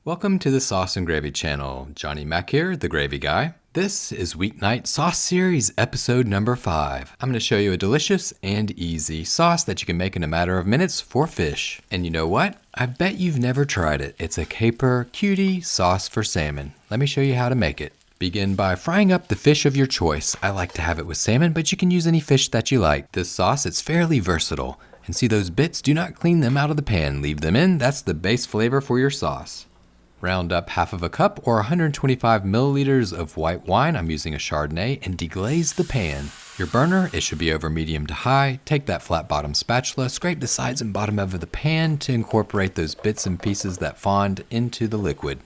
Welcome to the Sauce and Gravy channel. Johnny Mac here, the Gravy Guy. This is Weeknight Sauce Series episode number 5. I'm going to show you a delicious and easy sauce that you can make in a matter of minutes for fish. And you know what? I bet you've never tried it. It's a caper cutie sauce for salmon. Let me show you how to make it. Begin by frying up the fish of your choice. I like to have it with salmon, but you can use any fish that you like. This sauce is fairly versatile. And see those bits? Do not clean them out of the pan. Leave them in. That's the base flavor for your sauce. Round up half of a cup or 125 milliliters of white wine. I'm using a chardonnay, and deglaze the pan. Your burner, it should be over medium to high. Take that flat bottom spatula, scrape the sides and bottom of the pan to incorporate those bits and pieces that fond into the liquid.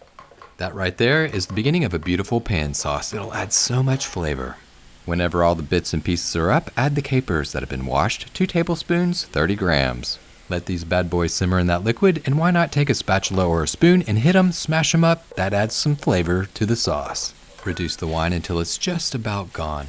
That right there is the beginning of a beautiful pan sauce. It'll add so much flavor. Whenever all the bits and pieces are up, add the capers that have been washed, 2 tablespoons, 30 grams. Let these bad boys simmer in that liquid, and why not take a spatula or a spoon and hit them, smash them up. That adds some flavor to the sauce. Reduce the wine until it's just about gone.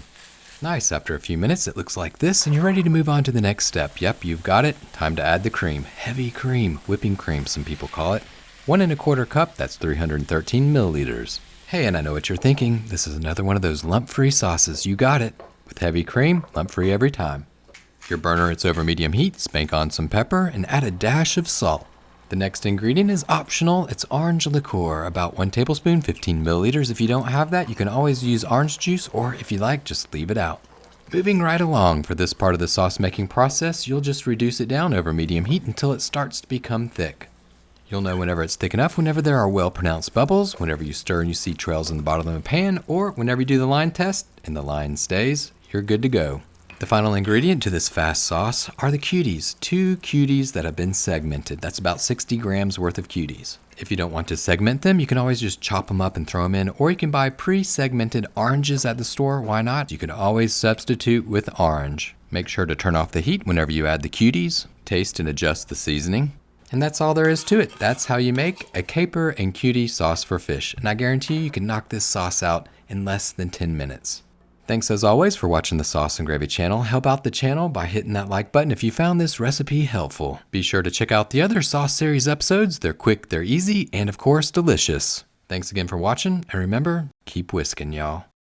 Nice, after a few minutes it looks like this, and you're ready to move on to the next step. Yep, you've got it. Time to add the cream. Heavy cream, whipping cream some people call it. 1 1/4 cup, that's 313 milliliters. Hey, and I know what you're thinking. This is another one of those lump-free sauces. You got it. With heavy cream, lump-free every time. Your burner, it's over medium heat, spank on some pepper, and add a dash of salt. The next ingredient is optional. It's orange liqueur, about 1 tablespoon, 15 milliliters. If you don't have that, you can always use orange juice, or if you like, just leave it out. Moving right along, for this part of the sauce making process, you'll just reduce it down over medium heat until it starts to become thick. You'll know whenever it's thick enough, whenever there are well-pronounced bubbles, whenever you stir and you see trails in the bottom of the pan, or whenever you do the line test and the line stays, you're good to go. The final ingredient to this fast sauce are the cuties, 2 cuties that have been segmented. That's about 60 grams worth of cuties. If you don't want to segment them, you can always just chop them up and throw them in, or you can buy pre-segmented oranges at the store. Why not? You can always substitute with orange. Make sure to turn off the heat whenever you add the cuties, taste and adjust the seasoning. And that's all there is to it. That's how you make a caper and cutie sauce for fish. And I guarantee you can knock this sauce out in less than 10 minutes. Thanks as always for watching the Sauce and Gravy channel. Help out the channel by hitting that like button if you found this recipe helpful. Be sure to check out the other Sauce Series episodes. They're quick, they're easy, and of course delicious. Thanks again for watching, and remember, keep whisking, y'all.